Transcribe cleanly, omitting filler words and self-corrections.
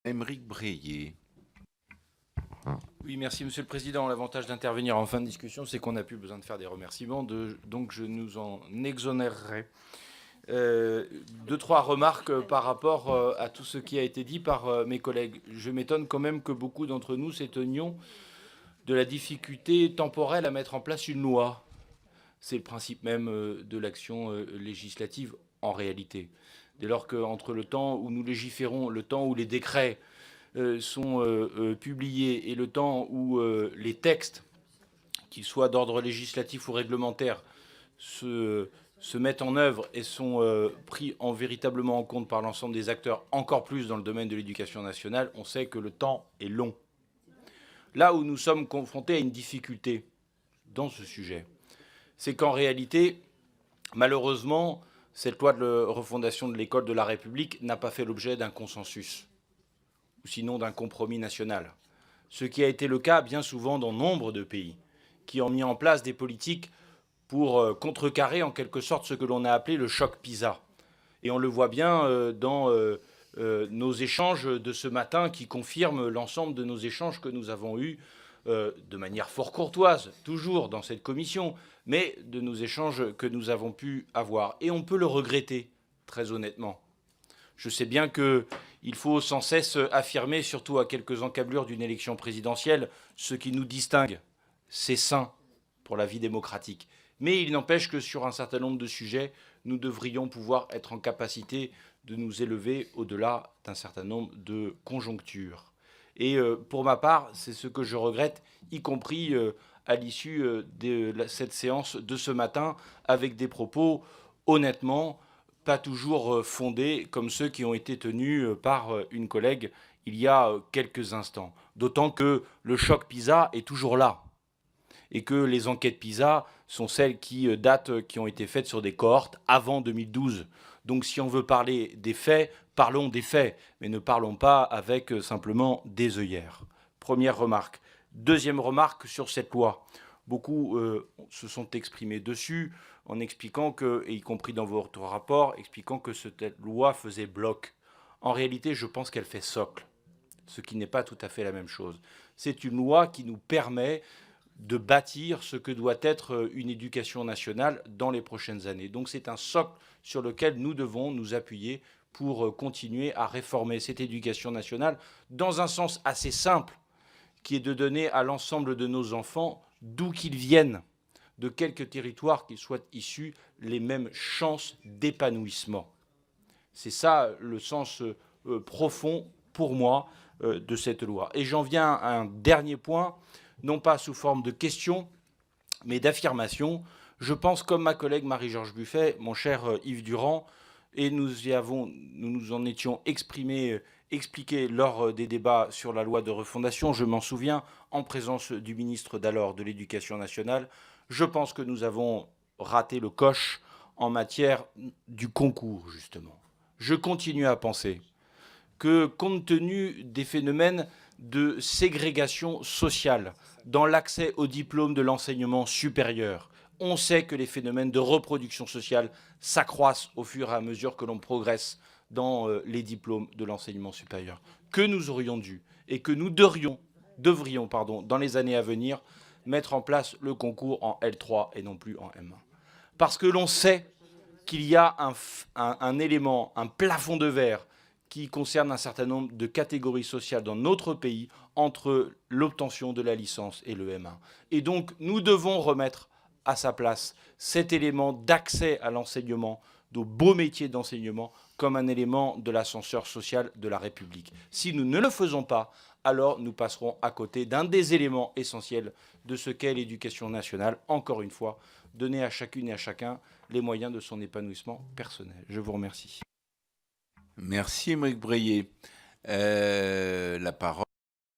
Aymeric Breillet. Oui, merci Monsieur le Président. L'avantage d'intervenir en fin de discussion, c'est qu'on n'a plus besoin de faire des remerciements, donc je nous en exonérerai. Deux, trois remarques par rapport à tout ce qui a été dit par mes collègues. Je m'étonne quand même que beaucoup d'entre nous s'étonnions de la difficulté temporelle à mettre en place une loi. C'est le principe même de l'action législative en réalité. Dès lors qu'entre le temps où nous légiférons, le temps où les décrets sont publiés et le temps où les textes, qu'ils soient d'ordre législatif ou réglementaire, se mettent en œuvre et sont pris véritablement en compte par l'ensemble des acteurs, encore plus dans le domaine de l'éducation nationale, on sait que le temps est long. Là où nous sommes confrontés à une difficulté dans ce sujet, c'est qu'en réalité, malheureusement, cette loi de refondation de l'école de la République n'a pas fait l'objet d'un consensus, ou sinon d'un compromis national. Ce qui a été le cas bien souvent dans nombre de pays, qui ont mis en place des politiques pour contrecarrer en quelque sorte ce que l'on a appelé le choc PISA. Et on le voit bien dans nos échanges de ce matin qui confirment l'ensemble de nos échanges que nous avons eus de manière fort courtoise, toujours dans cette commission, mais de nos échanges que nous avons pu avoir. Et on peut le regretter, très honnêtement. Je sais bien qu'il faut sans cesse affirmer, surtout à quelques encablures d'une élection présidentielle, ce qui nous distingue. C'est sain pour la vie démocratique. Mais il n'empêche que sur un certain nombre de sujets, nous devrions pouvoir être en capacité de nous élever au-delà d'un certain nombre de conjonctures. Et pour ma part, c'est ce que je regrette, y compris à l'issue de cette séance de ce matin, avec des propos, honnêtement, pas toujours fondés comme ceux qui ont été tenus par une collègue il y a quelques instants. D'autant que le choc PISA est toujours là et que les enquêtes PISA sont celles qui datent, qui ont été faites sur des cohortes avant 2012. Donc si on veut parler des faits, parlons des faits, mais ne parlons pas avec simplement des œillères. Première remarque. Deuxième remarque sur cette loi. Beaucoup se sont exprimés dessus en expliquant que, et y compris dans votre rapport, expliquant que cette loi faisait bloc. En réalité, je pense qu'elle fait socle, ce qui n'est pas tout à fait la même chose. C'est une loi qui nous permet de bâtir ce que doit être une éducation nationale dans les prochaines années. Donc c'est un socle sur lequel nous devons nous appuyer pour continuer à réformer cette éducation nationale dans un sens assez simple, qui est de donner à l'ensemble de nos enfants, d'où qu'ils viennent, de quelque territoire qu'ils soient issus, les mêmes chances d'épanouissement. C'est ça le sens profond, pour moi, de cette loi. Et j'en viens à un dernier point, non pas sous forme de question, mais d'affirmation. Je pense, comme ma collègue Marie-Georges Buffet, mon cher Yves Durand, et nous nous en étions expliqué lors des débats sur la loi de refondation, je m'en souviens, en présence du ministre d'alors de l'Éducation nationale, je pense que nous avons raté le coche en matière du concours, justement. Je continue à penser que, compte tenu des phénomènes de ségrégation sociale dans l'accès au diplôme de l'enseignement supérieur, on sait que les phénomènes de reproduction sociale s'accroissent au fur et à mesure que l'on progresse dans les diplômes de l'enseignement supérieur, que nous aurions dû et que nous devrions, dans les années à venir, mettre en place le concours en L3 et non plus en M1. Parce que l'on sait qu'il y a un élément, un plafond de verre qui concerne un certain nombre de catégories sociales dans notre pays entre l'obtention de la licence et le M1. Et donc, nous devons remettre à sa place cet élément d'accès à l'enseignement, de beaux métiers d'enseignement, comme un élément de l'ascenseur social de la République. Si nous ne le faisons pas, alors nous passerons à côté d'un des éléments essentiels de ce qu'est l'éducation nationale, encore une fois, donner à chacune et à chacun les moyens de son épanouissement personnel. Je vous remercie. Merci, Aymeric Breillet. La parole